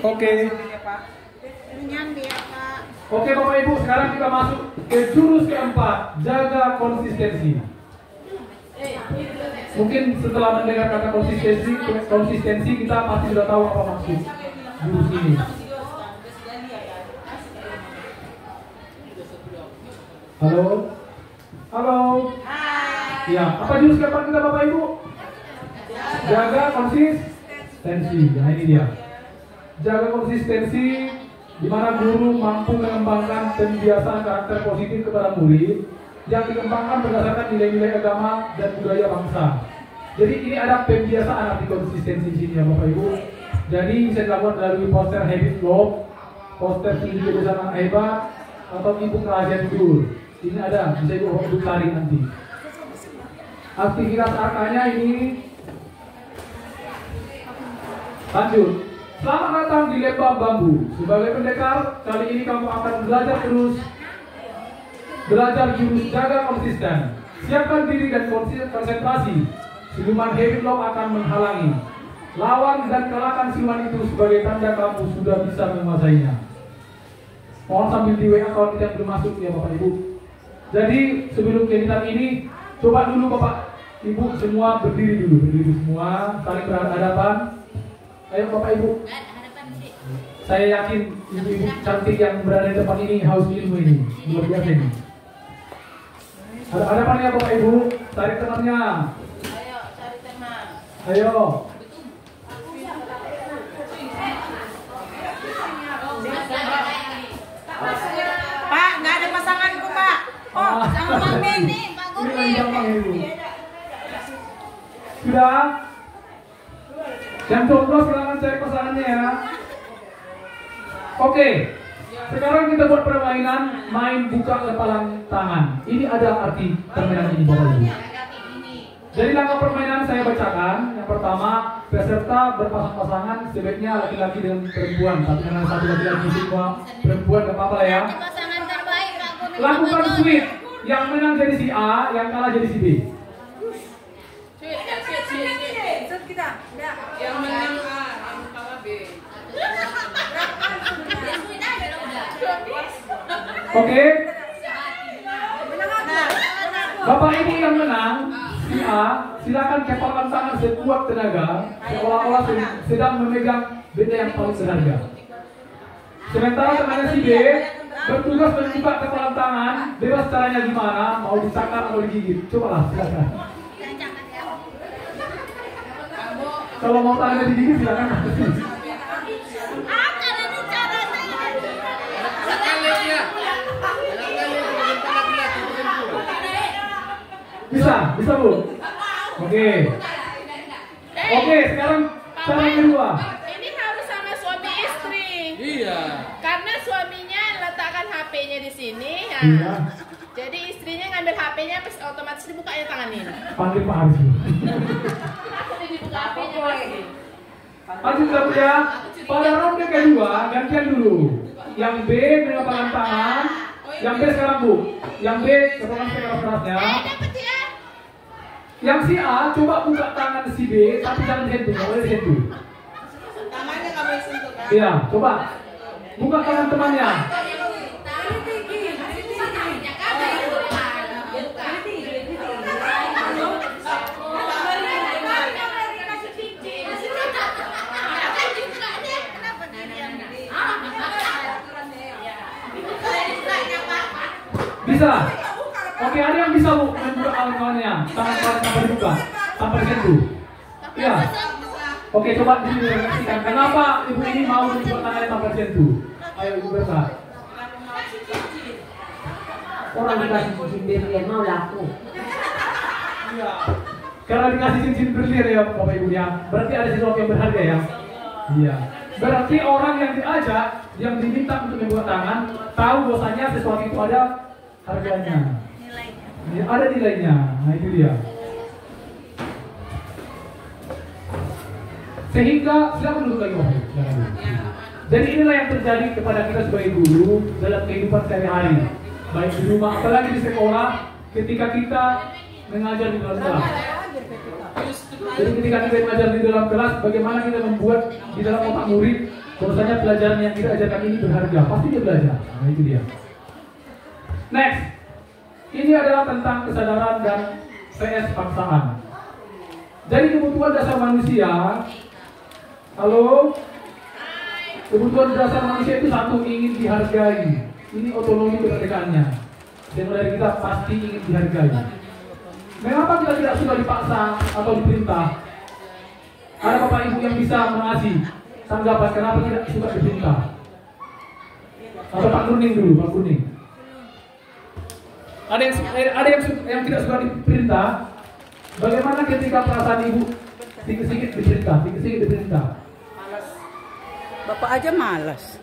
Oke. Nyambi ya Pak. Oke Bapak Ibu, sekarang kita masuk ke jurus keempat, jaga konsistensi. Mungkin setelah mendengar kata konsistensi kita pasti sudah tahu apa maksud jurus ini. Halo? Halo? Hai. Ya, apa jurus keempat kita Bapak Ibu? Jaga konsistensi. Nah ini dia. Jaga konsistensi, di mana guru mampu mengembangkan pembiasaan karakter positif kepada murid yang dikembangkan berdasarkan nilai-nilai agama dan budaya bangsa. Jadi ini ada pembiasaan arti konsistensi di sini ya Bapak Ibu. Jadi bisa dilakukan melalui poster habit log, poster studi kebiasaan hebat, atau ebook rahasia tidur. Ini ada, bisa Ibu cari nanti. Aktivitas arkanya ini. Lanjut. Selamat datang di Lembah Bambu. Sebagai pendekar, kali ini kamu akan belajar jurus jaga konsisten. Siapkan diri dan konsentrasi. Siluman habit lock akan menghalangi. Lawan dan kalahkan siluman itu sebagai tanda kamu sudah bisa menguasainya. Mohon sambil di WA kalau tidak belum masuk ya Bapak Ibu. Jadi sebelum kegiatan ini, coba dulu Bapak Ibu semua berdiri dulu semua, saling berhadapan. Ayo Bapak Ibu. Saya yakin ibu-ibu cantik yang berada di tempat ini haus ilmu ini, luar biasa ini. Ada apa ya Bapak Ibu? Cari temannya. Ayo cari teman. Ayo. Pak, nggak ada pasanganku Pak. Oh, sama Bang Benny, Pak Gurni. Sudah? Yang jomblo silahkan cari pasangannya ya. Oke. Sekarang kita buat permainan main buka kepalan tangan. Ini ada arti permainan ini Bapak Ibu. Jadi langkah permainan saya bacakan. Yang pertama, peserta berpasang-pasangan sebaiknya laki-laki dengan perempuan. Tapi dengan satu laki-laki semua perempuan gak apa-apa ya. Pasangan terbaik Pak Gurni. Lakukan switch. Yang menang jadi si A, yang kalah jadi si B. Yang menang A, yang kalah B. Oke. Bapak Ibu yang menang, si A, silakan kepalkan tangan sekuat tenaga, seolah-olah sedang memegang benda yang paling berharga. Sementara temannya si B bertugas membuka kepalan tangan, bebas caranya gimana, mau disakar atau digigit. Cobalah, silakan. Kalau mau tangannya digigit silakan. Bisa Bu. Oke, sekarang cara kedua. Ini harus sama suami istri. Iya. Karena suaminya letakkan HP-nya di sini. Nah, Iya. jadi istrinya ngambil HP-nya, terus otomatis dibukanya tanganin. Panggil Pak Arif. Dibuka HP-nya pasti. Lanjut satu ya. Pada ronde kedua gantian dulu. Yang B mengepalkan tangan. Yang B sekarang Bu. Yang B kepalkan keras-kerasnya. Dapat ya. Yang si A coba buka tangan si B, tapi jangan disentuh, nggak boleh disentuh. Tangannya nggak boleh sentuh kan? Iya, coba buka tangan temannya. Bisa. Oke, ada yang bisa Bu membuka tangannya, tangan tanpa dibuka, tanpa disentuh. Iya. Oke, coba direfleksikan. Kenapa ibu ini mau membuka tangannya tanpa disentuh? Ayo Ibu Berta. Orang dikasih cincin berlian mau laku. Iya. Karena dikasih cincin berlian ya Bapak Ibu ya. Berarti ada sesuatu yang berharga ya. Iya. Berarti orang yang diajak, yang diminta untuk membuka tangan, tahu bahwasanya sesuatu itu ada harganya. Ya, ada nilainya. Nah itu dia. Sehingga silakan duduk lagi Bapak Ibu. Silakan duduk. Jadi inilah yang terjadi kepada kita sebagai guru dalam kehidupan sehari-hari. Baik di rumah, apalagi di sekolah, ketika kita mengajar di dalam kelas. Jadi ketika kita belajar di dalam kelas, bagaimana kita membuat di dalam otak murid bahwasanya pelajaran yang kita ajarkan ini berharga. Pasti dia belajar. Nah itu dia. Next, ini adalah tentang kesadaran dan PS paksaan. Jadi kebutuhan dasar manusia, halo, kebutuhan dasar manusia itu satu, ingin dihargai. Ini otonomi kemerdekaannya. Dan dari kita pasti ingin dihargai. Mengapa kita tidak suka dipaksa atau diperintah? Ada bapak ibu yang bisa mengasih tanggapan kenapa tidak suka diperintah? Atau Pak Kuning dulu, Pak Kuning. Ada yang tidak suka diperintah. Bagaimana ketika perasaan ibu sedikit-sedikit diperintah? Malas. Bapak aja malas.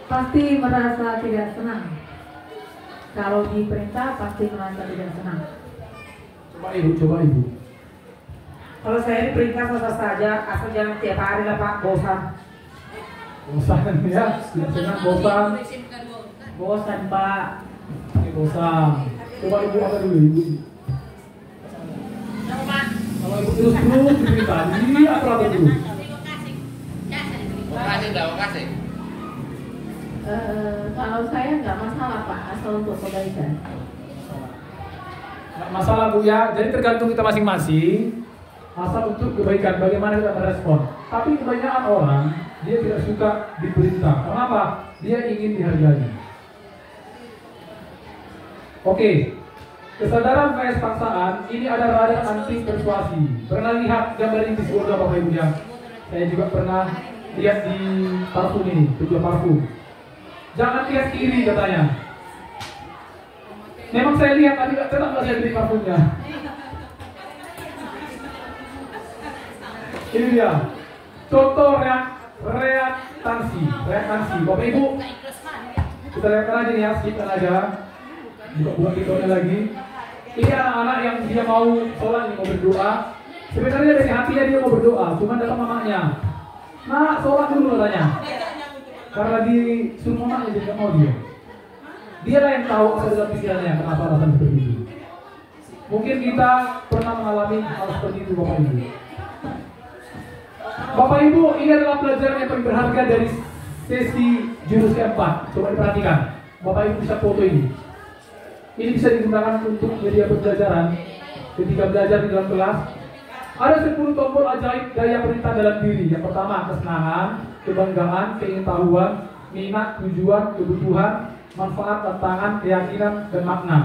Pasti merasa tidak senang. Kalau diperintah pasti merasa tidak senang. Coba ibu. Kalau saya diperintah selesai saja, asal jangan tiap hari lah Pak, bosan. Bosan ya, tidak senang, bosan. Bosan Pak. Bosan. Coba ibu apa dulu ibu? Kalau ibu terus diperintah, ini apa dulu? Makasih. Kalau saya nggak masalah Pak, asal untuk kebaikan. Nggak masalah Bu ya, jadi tergantung kita masing-masing. Asal untuk kebaikan, bagaimana kita merespon. Tapi kebanyakan orang, dia tidak suka diperintah. Kenapa? Dia ingin dihargai. Oke, kesadaran vs paksaan, ini ada radar anti persuasi. Pernah lihat gambar ini di surga Bapak Ibu ya? Saya juga pernah lihat di parfum ini, penjual parfum. Jangan lihat kiri katanya. Memang saya lihat tapi tetap nggak saya beli parfumnya. Ini dia. Contoh reaktansi. Bapak Ibu, kita lihatkan aja nih ya, skipkan aja. Buka videonya lagi. Ini anak-anak yang dia mau sholat, mau berdoa. Sebenarnya dari hatinya dia mau berdoa, cuma datang mamanya. Nah, sholat dulu katanya. Karena disuruh mamanya jadi nggak mau dia. Dia lah yang tahu apa dalam pikirannya kenapa alasan seperti itu. Mungkin kita pernah mengalami hal seperti itu Bapak Ibu. Bapak Ibu, ini adalah pelajaran yang paling berharga dari sesi jurus keempat. Coba diperhatikan. Bapak Ibu bisa foto ini. Ini bisa digunakan untuk media pembelajaran ketika belajar di dalam kelas. Ada 10 tombol ajaib daya perintah dalam diri. Yang pertama, kesenangan, kebanggaan, keingintahuan, minat, tujuan, kebutuhan, manfaat, tantangan, keyakinan, dan makna.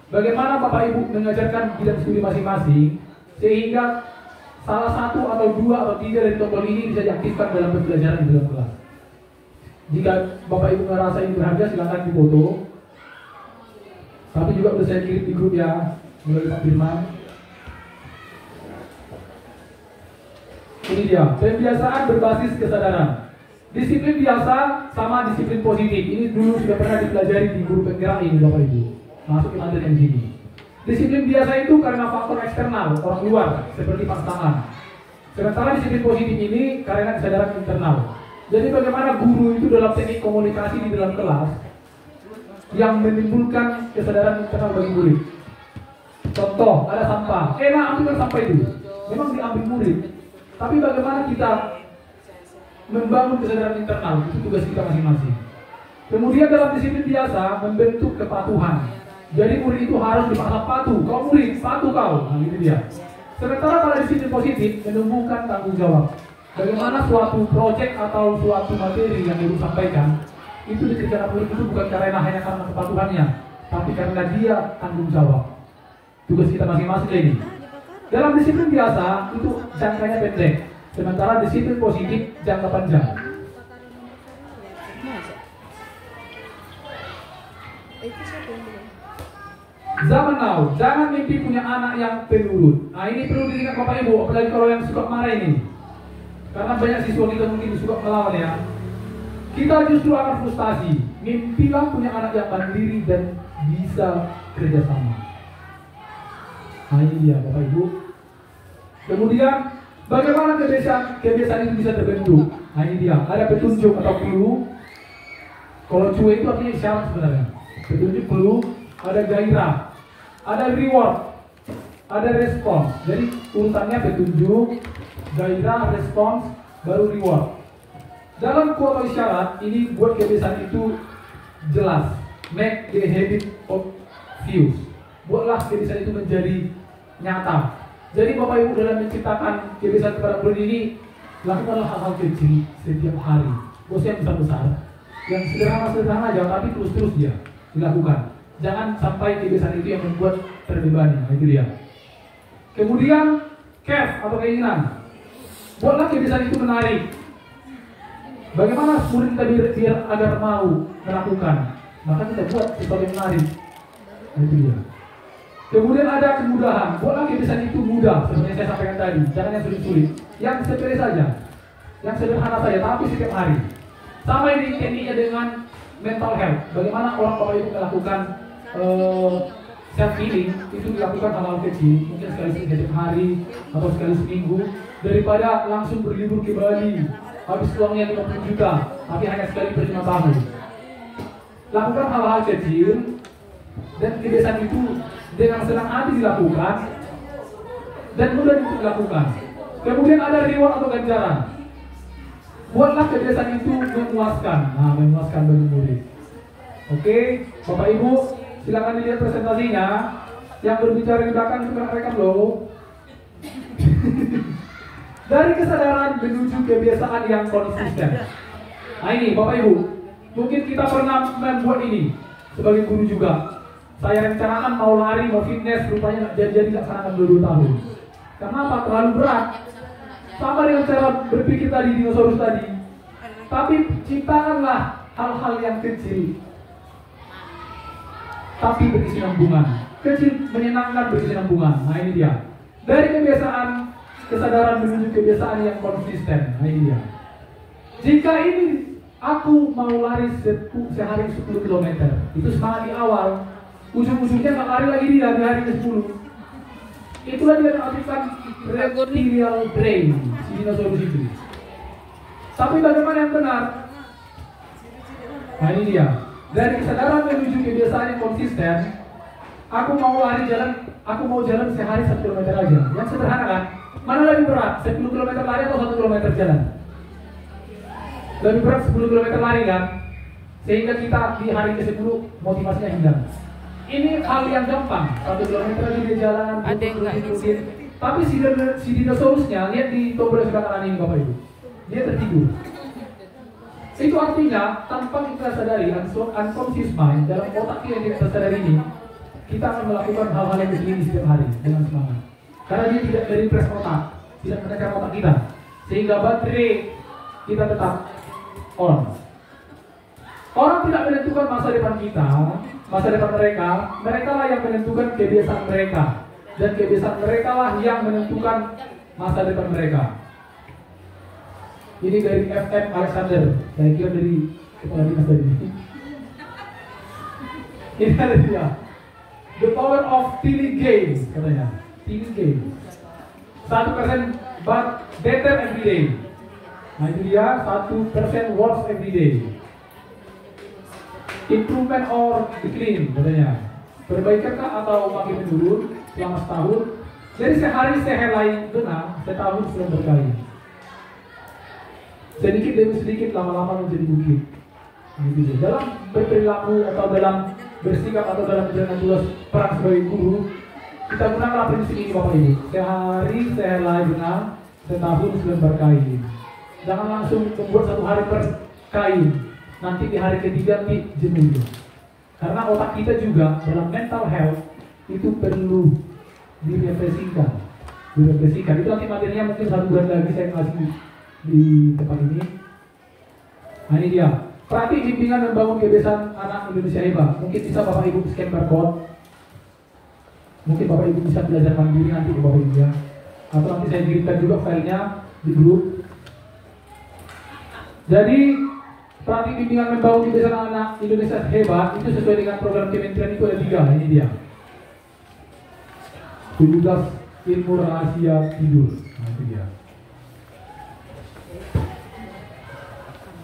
Bagaimana Bapak Ibu mengajarkan bidang studi masing-masing sehingga salah satu atau 2 atau 3 dari tombol ini bisa diaktifkan dalam pembelajaran di dalam kelas. Jika Bapak Ibu merasa ini berharga, silakan difoto. Tapi juga sudah saya kirim di grup ya, melalui Pak Firman. Ini dia, pembiasaan berbasis kesadaran. Disiplin biasa sama disiplin positif. Ini dulu sudah pernah dipelajari di guru penggerak ini Bapak Ibu. Masuk ke materi yang sini. Disiplin biasa itu karena faktor eksternal, orang luar, seperti pasangan. Sementara disiplin positif ini karena kesadaran internal. Jadi bagaimana guru itu dalam teknik komunikasi di dalam kelas yang menimbulkan kesadaran internal bagi murid. Contoh, ada sampah. Enak ambil sampah itu. Memang diambil murid. Tapi bagaimana kita membangun kesadaran internal, itu tugas kita masing-masing. Kemudian dalam disiplin biasa membentuk kepatuhan. Jadi murid itu harus dipaksa patuh. Kau murid, patuh kau. Nah gitu dia. Sementara pada disiplin positif menumbuhkan tanggung jawab. Bagaimana suatu proyek atau suatu materi yang guru sampaikan itu dikerjakan murid itu bukan karena hanya karena kepatuhannya, tapi karena dia tanggung jawab. Tugas kita masing-masing ini. Dalam disiplin biasa itu jangkanya pendek. Sementara disiplin positif jangka panjang. Zaman now, jangan mimpi punya anak yang penurut. Nah ini perlu diingat Bapak Ibu, apalagi kalau yang suka marah ini. Karena banyak siswa kita mungkin suka melawan ya. Kita justru akan frustasi. Mimpilah punya anak yang mandiri dan bisa kerjasama. Nah ini dia Bapak Ibu. Kemudian bagaimana kebiasaan itu bisa terbentuk? Nah ini dia, ada petunjuk atau clue. Kalau cuek itu artinya isyarat sebenarnya. Petunjuk clue, ada gairah, ada reward. ada respons. Jadi urutannya petunjuk, gairah, respons, baru reward. Dalam quote isyarat ini buat kebiasaan itu jelas. Make the habit of views. Buatlah kebiasaan itu menjadi nyata. Jadi Bapak Ibu dalam menciptakan kebiasaan kepada bulan ini, lakukanlah hal-hal kecil setiap hari. Bos yang besar-besar, yang sederhana-sederhana aja, tapi terus-terus dia dilakukan. Jangan sampai kebiasaan itu yang membuat terbebani. Nah, itu dia. Kemudian care atau keinginan. Buatlah kebiasaan itu menarik. Bagaimana murid kita biar agar mau melakukan? Maka kita buat sesuatu yang menarik. Nah, itu dia. Kemudian ada kemudahan. Buatlah kebiasaan itu mudah, seperti yang saya sampaikan tadi. Jangan yang sulit-sulit. Yang sepele saja, yang sederhana saja, tapi setiap hari. Sama ini tekniknya dengan mental health. Bagaimana orang Bapak Ibu melakukan self healing itu dilakukan hal-hal kecil, mungkin sekali setiap hari atau sekali seminggu, daripada langsung berlibur ke Bali, habis uangnya 50 juta, tapi hanya sekali per 5 tahun. Lakukan hal-hal kecil dan kebiasaan itu dengan senang hati dilakukan dan mudah dilakukan. Kemudian ada reward atau ganjaran. Buatlah kebiasaan itu memuaskan. Nah, memuaskan bagi murid. Oke, Bapak Ibu, silakan dilihat presentasinya. Yang berbicara di belakang itu kan rekam loh. Dari kesadaran menuju kebiasaan yang konsisten. Nah ini Bapak Ibu, mungkin kita pernah membuat ini sebagai guru juga. Saya rencanakan mau lari, mau fitness, rupanya jadi laksanakan 2 tahun. Kenapa? Terlalu berat. Sama dengan cara berpikir tadi, dinosaurus tadi. Tapi ciptakanlah hal-hal yang kecil, tapi berkesinambungan. Kecil menyenangkan, berkesinambungan. Nah ini dia. Dari kebiasaan kesadaran menuju kebiasaan yang konsisten. Nah ini dia. Jika ini aku mau lari sehari 10 km, itu semangat di awal. Ujung-ujungnya nggak lari lagi dia di hari ke-10. Itulah dia mengaktifkan reptilian brain, si dinosaurus itu. Tapi bagaimana yang benar? Nah ini dia. Dari kesadaran menuju kebiasaan yang konsisten, aku mau jalan sehari 1 km aja. Yang sederhana kan? Mana lebih berat? 10 km lari atau 1 km jalan? Lebih berat 10 km lari kan? Sehingga kita di hari ke-10 motivasinya hilang. Ini hal yang gampang, 1 km aja dia jalan, rutin. Tapi si dinosaurusnya, lihat di tombol sebelah kanan ini Bapak Ibu, dia tertidur. Itu artinya, tanpa kita sadari, unconscious mind, dalam otak kita yang tidak tersadari ini, kita akan melakukan hal-hal yang begini setiap hari, dengan semangat. Karena dia tidak merepress otak, tidak menekan otak kita. Sehingga baterai kita tetap on. Orang tidak menentukan masa depan kita, masa depan mereka lah yang menentukan kebiasaan mereka. Dan kebiasaan mereka lah yang menentukan masa depan mereka. Ini dari FM Alexander, saya kira dari kepala dinas tadi. Ini ada dia. The power of teeny games, katanya. Teeny games. 1% but better every day. Nah itu dia, 1% worse every day. Improvement or decline, katanya. Perbaikan atau makin menurun selama setahun. Jadi sehari sehelai benang, setahun sudah berkali. Sedikit demi sedikit, lama-lama menjadi bukit. Gitu. Dalam berperilaku atau dalam bersikap atau dalam menjalankan tugas peran sebagai guru, kita gunakan prinsip ini Bapak Ibu. Sehari sehelai benang, setahun selembar kain. Jangan langsung membuat 1 hari per kain. Nanti di hari ketiga jenuh. Karena otak kita juga dalam mental health itu perlu direfleksikan. Itu nanti materinya mungkin 1 bulan lagi saya kasih di tempat ini. Nah ini dia. Praktik bimbingan membangun kebiasaan anak Indonesia hebat. Mungkin bisa Bapak Ibu scan barcode. Mungkin Bapak Ibu bisa belajar mandiri nanti ke Bapak Ibu ya. Atau nanti saya kirimkan juga filenya di grup. Jadi praktik bimbingan membangun kebiasaan anak Indonesia hebat itu sesuai dengan program kementerian itu ada 3. Ini dia. 17 ilmu rahasia tidur. Nah itu dia.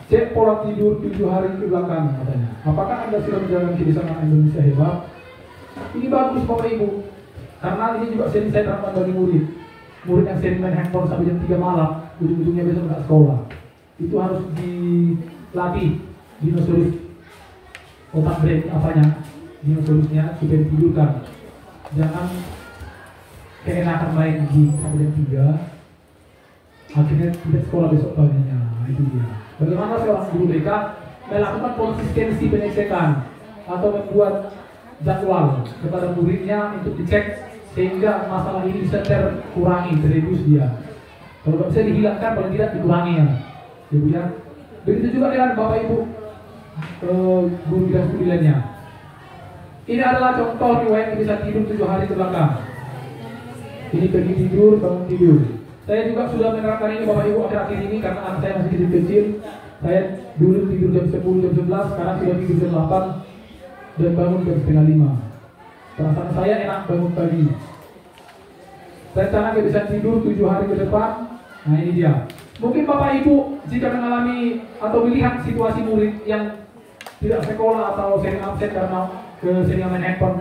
Cek pola tidur 7 hari ke belakang katanya. Apakah Anda sudah menjalankan kebiasaan anak Indonesia hebat? Ini bagus Bapak Ibu. Karena ini juga sering saya terapkan bagi murid. Murid yang sering main handphone sampai jam 3 malam, ujung-ujungnya besok nggak sekolah. Itu harus dilatih, dinosaurus otak brain apanya, dinosaurusnya supaya ditidurkan. Jangan keenakan main di sampai jam 3, akhirnya tidak sekolah besok paginya. Nah, itu dia. Bagaimana seorang guru BK melakukan konsistensi pengecekan atau membuat jadwal kepada muridnya untuk dicek sehingga masalah ini bisa terkurangi, terreduce dia. Kalau nggak bisa dihilangkan, paling tidak dikurangi ya. Ibu ya. Begitu juga dengan Bapak Ibu guru bidang studi lainnya. Ini adalah contoh riwayat kebiasaan tidur 7 hari ke belakang. Ini pergi tidur, bangun tidur. Saya juga sudah menerapkan ini Bapak Ibu akhir-akhir ini karena anak saya masih kecil-kecil. Saya dulu tidur jam 10, jam 11, sekarang sudah tidur jam 8 dan bangun jam setengah 5. Perasaan saya enak bangun pagi. Rencana kebiasaan tidur 7 hari ke depan. Nah ini dia. Mungkin Bapak Ibu jika mengalami atau melihat situasi murid yang tidak sekolah atau sering absen karena keseringan main handphone,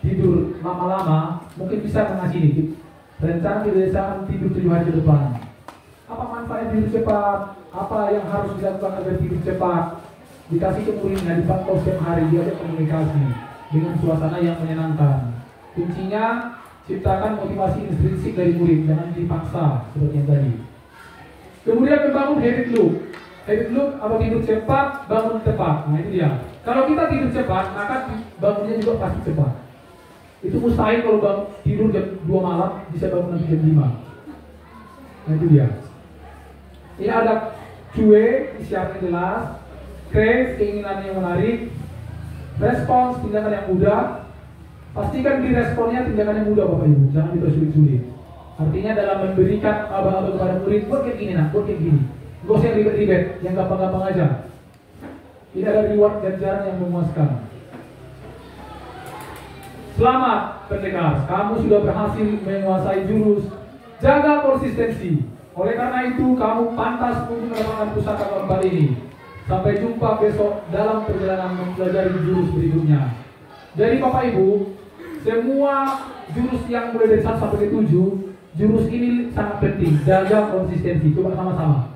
tidur lama-lama, mungkin bisa mengasih ini. Rencana kebiasaan tidur 7 hari ke depan. Apa manfaat tidur cepat? Apa yang harus dilakukan agar tidur cepat? Dikasih ke muridnya, dipantau setiap hari, dia ada komunikasi dengan suasana yang menyenangkan. Kuncinya ciptakan motivasi intrinsik dari murid, jangan dipaksa seperti yang tadi. Kemudian membangun habit loop. Habit loop apa tidur cepat, bangun tepat. Nah itu dia. Kalau kita tidur cepat, maka bangunnya juga pasti cepat. Itu mustahil kalau tidur jam 2 malam bisa bangun nanti jam 5. Nah itu dia. Ini ada cuek, isyaratnya jelas. Crave, keinginan yang menarik. Respons, tindakan yang mudah. Pastikan di responnya tindakan yang mudah Bapak Ibu, jangan dipersulit-sulit. Artinya dalam memberikan aba-aba kepada murid, buat kayak gini nak, buat kayak gini. Gak usah ribet-ribet, yang gampang-gampang aja. Ini ada reward ganjaran yang memuaskan. Selamat pendekar, kamu sudah berhasil menguasai jurus. Jaga konsistensi. Oleh karena itu, kamu pantas untuk mendapatkan pusaka keempat ini. Sampai jumpa besok dalam perjalanan mempelajari jurus berikutnya. Jadi Bapak Ibu, semua jurus yang mulai dari 1 sampai ke 7, jurus ini sangat penting. Jaga konsistensi. Coba sama-sama.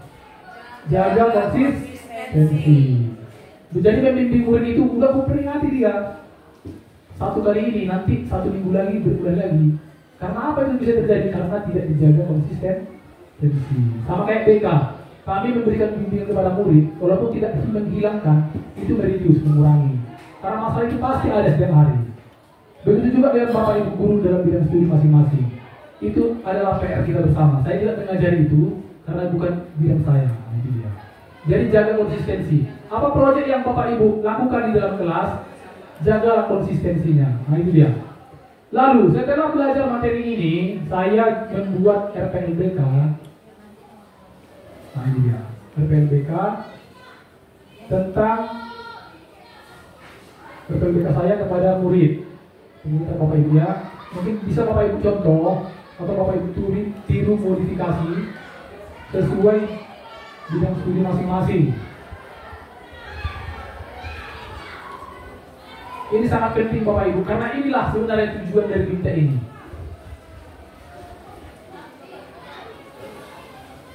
Jaga konsistensi. Jadi pembimbing murid itu udah memperingati dia. 1 kali ini, nanti 1 minggu lagi, berulang lagi. Karena apa itu bisa terjadi? Karena tidak dijaga konsistensi. Sama kayak BK. Kami memberikan bimbingan kepada murid, walaupun tidak menghilangkan, itu mereduce, mengurangi. Karena masalah itu pasti ada setiap hari. Begitu juga dengan Bapak Ibu guru dalam bidang studi masing-masing. Itu adalah PR kita bersama. Saya tidak mengajari itu karena bukan bidang saya. Itu dia. Jadi jaga konsistensi. Apa proyek yang Bapak Ibu lakukan di dalam kelas, jagalah konsistensinya. Nah itu dia. Lalu setelah belajar materi ini, saya membuat RPLBK. Nah ini dia. RPLBK tentang RPLBK saya kepada murid. Ini Bapak Ibu ya. Mungkin bisa Bapak Ibu contoh atau Bapak Ibu tiru modifikasi sesuai bidang studi masing-masing. Ini sangat penting Bapak Ibu karena inilah sebenarnya tujuan dari BIMTEK ini.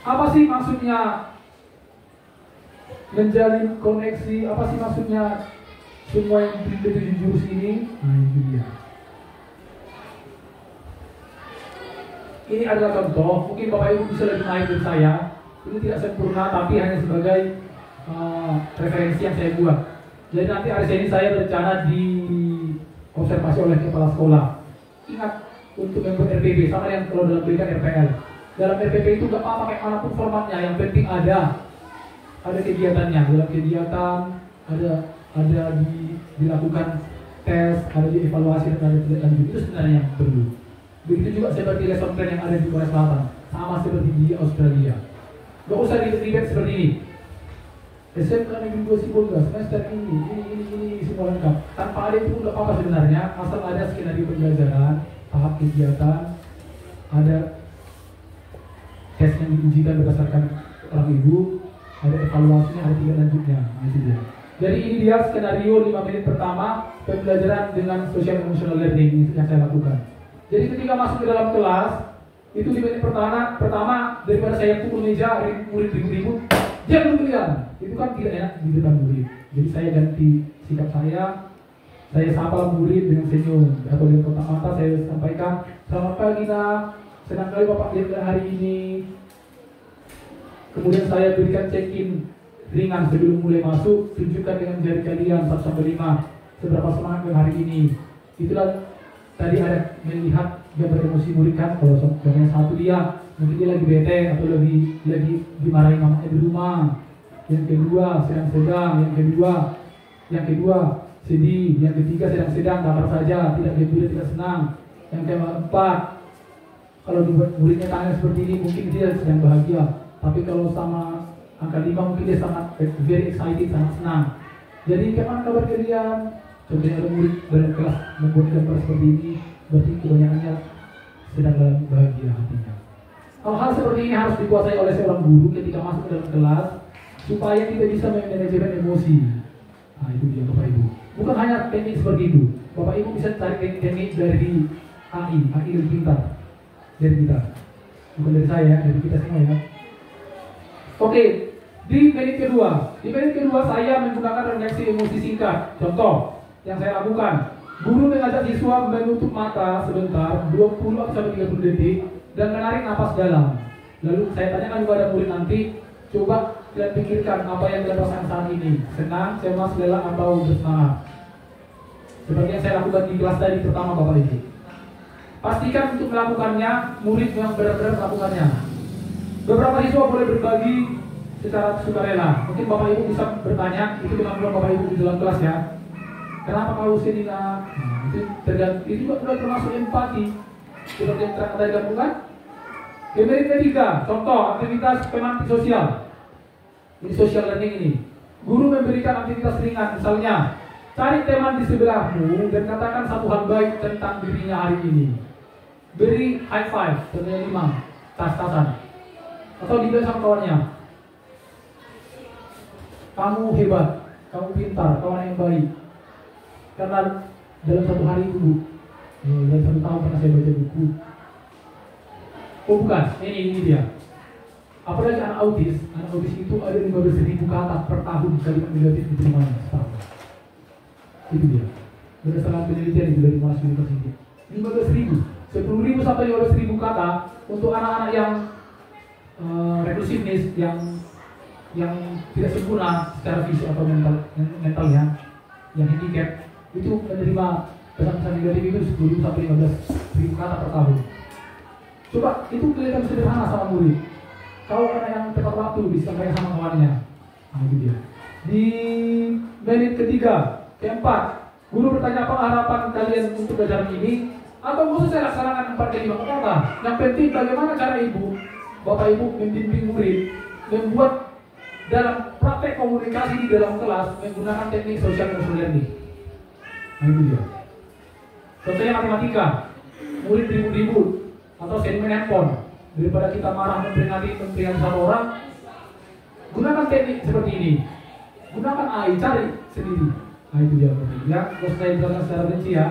Apa sih maksudnya menjalin koneksi? Apa sih maksudnya semua yang di jurus ini? Nah itu dia. Ini adalah contoh, mungkin Bapak Ibu bisa lebih naik dari saya. Ini tidak sempurna, tapi hanya sebagai referensi yang saya buat. Jadi nanti hari ini saya berencana di observasi oleh kepala sekolah. Ingat untuk membuat RPP, sama yang kalau dalam berikan RPL. Dalam RPP itu gak apa-apa kayak manapun formatnya, yang penting ada kegiatannya. Dalam kegiatan ada dilakukan tes, ada dievaluasi dan ada tidak lanjut. Itu sebenarnya yang perlu. Begitu juga seperti lesson plan yang ada di Korea Selatan, sama seperti di Australia. Gak usah ribet-ribet seperti ini. SMK Negeri 2 Sibolga semester ini semua lengkap. Tanpa ada itu nggak apa-apa sebenarnya, asal ada skenario pembelajaran, tahap kegiatan, ada tes yang diujikan berdasarkan orang ibu, ada evaluasinya, ada tindak lanjutnya. Gitu dia. Jadi ini dia skenario 5 menit pertama pembelajaran dengan social emotional learning yang saya lakukan. Jadi ketika masuk ke dalam kelas, itu di menit pertama daripada saya pukul meja, murid ribut-ribut, diam dulu kalian. Itu kan tidak enak di depan murid. Jadi saya ganti sikap saya sapa murid dengan senyum atau dengan kotak mata, saya sampaikan, selamat pagi nak, senang kali Bapak lihat hari ini. Kemudian saya berikan check-in ringan sebelum mulai masuk, tunjukkan dengan jari kalian 1 sampai 5 seberapa semangat dengan hari ini. Itulah tadi ada melihat gambar emosi murid kan. Kalau yang satu dia mungkin dia lagi bete atau lagi dimarahin mamanya di rumah. Yang kedua sedang-sedang, yang kedua sedih, yang ketiga sedang-sedang, dapat saja, tidak gembira, tidak senang. Yang keempat, kalau muridnya tanya seperti ini mungkin dia sedang bahagia. Tapi kalau sama angka 5 mungkin dia sangat very excited, sangat senang. Jadi bagaimana kabar kalian? Contohnya ada murid dalam kelas membuat gambar seperti ini, berarti kebanyakannya sedang dalam bahagia hatinya. Hal-hal seperti ini harus dikuasai oleh seorang guru ketika masuk ke dalam kelas, supaya kita bisa memanajemen emosi. Nah itu dia Bapak Ibu. Bukan hanya teknik seperti itu. Bapak Ibu bisa cari teknik dari AI lebih pintar dari kita. Bukan dari saya, dari kita semua ya. Oke, di menit kedua saya menggunakan refleksi emosi singkat. Contoh yang saya lakukan, guru mengajak siswa menutup mata sebentar 20-30 detik dan menarik napas dalam. Lalu saya tanyakan kepada murid nanti, coba kalian pikirkan apa yang kalian rasakan saat ini, senang, cemas, lelah, atau bersemangat. Seperti yang saya lakukan di kelas tadi pertama Bapak Ibu. Pastikan untuk melakukannya, murid yang benar-benar melakukannya. Beberapa siswa boleh berbagi secara sukarela. Mungkin Bapak Ibu bisa bertanya, itu kemampuan Bapak Ibu di dalam kelas ya. Kenapa kau sedih nak? Itu juga termasuk empati. Seperti yang tadi gabungan. Menit ketiga, contoh aktivitas pemantik sosial. Ini social learning ini. Guru memberikan aktivitas ringan, misalnya cari teman di sebelahmu dan katakan satu hal baik tentang dirinya hari ini. Beri high five, contohnya 5, tas-tasan. Atau dibilang sama kawannya, kamu hebat, kamu pintar, kawan yang baik. Karena dalam satu hari itu, dalam 1 tahun pernah saya baca buku. Oh bukan, ini dia. Apalagi anak autis itu ada 15.000 kata per tahun kalimat negatif diterimanya setahun. Itu dia. Berdasarkan penelitian dari Monash University. 15.000, 10.000 sampai 15.000 kata untuk anak-anak yang reclusiveness, yang tidak sempurna secara fisik atau mentalnya, yang handicap, itu menerima pesan-pesan negatif itu 10.000 sampai 15.000 kata per tahun. Coba itu kelihatan sederhana sama murid. Kalau anak yang tepat waktu disampaikan sama kawannya, nah itu dia. Di menit ketiga, keempat, guru bertanya apa harapan kalian untuk pelajaran ini, atau khusus saya laksanakan 4 ke 5 kata. Yang penting bagaimana cara Bapak Ibu membimbing murid membuat dalam praktek komunikasi di dalam kelas menggunakan teknik social emotional learning. Nah itu dia. Contohnya matematika, murid ribut-ribut atau seniman handphone. Daripada kita marah memperingati satu orang, gunakan teknik seperti ini. Gunakan AI, cari sendiri. Nah itu dia. Ya, kalau saya jelaskan secara rinci ya.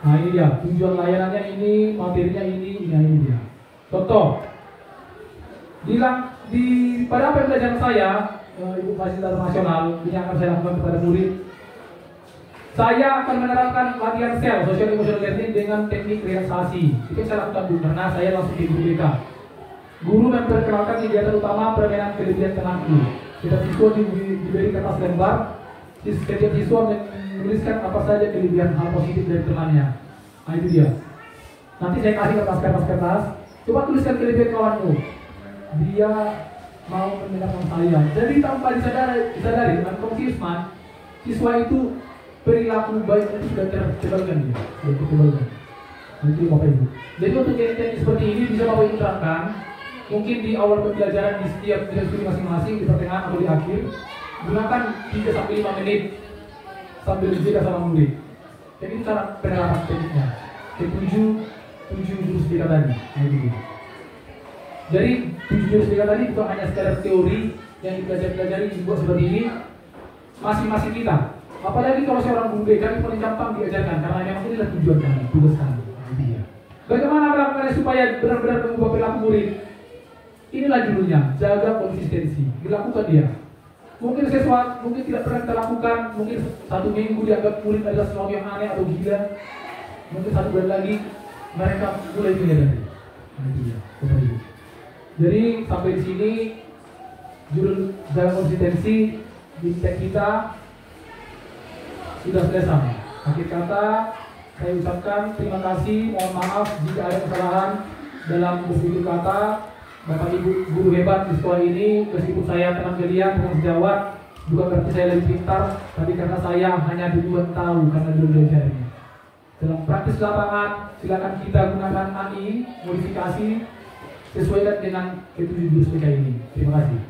Nah ini dia, tujuan layanannya ini, materinya ini dia. Contoh, pada pembelajaran saya, Ibu Fasilitator Nasional, ini akan saya lakukan kepada murid. Saya akan menerapkan latihan sel, social emotional learning dengan teknik relaksasi. Itu yang saya lakukan dulu, karena saya langsung di BK. Guru memperkenalkan kegiatan utama permainan kelebihan temanku. Setiap siswa diberi kertas lembar, setiap siswa menuliskan apa saja kelebihan hal positif dari temannya. Nah itu dia. Nanti saya kasih kertas. Coba tuliskan kelebihan kawanmu. Dia mau mendengarkan saya. Jadi tanpa disadari, unconsciously, siswa itu perilaku baik itu sudah tercebalkan dia. Nah itu Bapak Ibu. Jadi untuk teknik seperti ini bisa Bapak Ibu terapkan. Mungkin di awal pembelajaran di setiap studi masing-masing, di pertengahan atau di akhir, gunakan 3-5 menit sambil berjeda sama murid. Jadi itu cara penerapan tekniknya. Ke-7 jurus beda tadi. Nah itu. Jadi 7 jurus beda tadi bukan hanya sekedar teori yang dipelajari dibuat seperti ini. Masing-masing kita Apalagi kalau seorang guru BK paling gampang diajarkan karena memang inilah tujuan kami, tugas kami. Ini ya. Bagaimana melakukannya supaya benar-benar mengubah perilaku murid? Inilah judulnya, jaga konsistensi. Dilakukan dia. Mungkin sesuatu, mungkin tidak pernah kita lakukan, mungkin 1 minggu dianggap murid adalah sesuatu yang aneh atau gila. Mungkin 1 bulan lagi mereka mulai menyadari. Nah, itu ya. Jadi sampai di sini judul jaga konsistensi di tag kita sudah selesai. Akhir kata saya ucapkan terima kasih, mohon maaf jika ada kesalahan dalam berpikir kata. Bapak Ibu guru hebat di sekolah ini, meskipun saya tenang geliat, tenang sejawat, bukan berarti saya lebih pintar, tapi karena saya hanya duluan tahu karena dulu belajarnya. Dalam praktis lapangan, silakan kita gunakan AI, modifikasi, sesuaikan dengan ketujuh jurus PK ini. Terima kasih.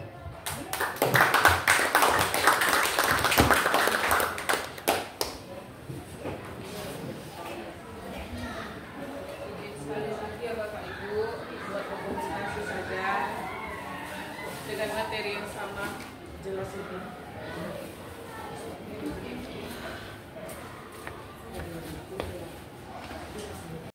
Dengan materi yang sama, jelas itu.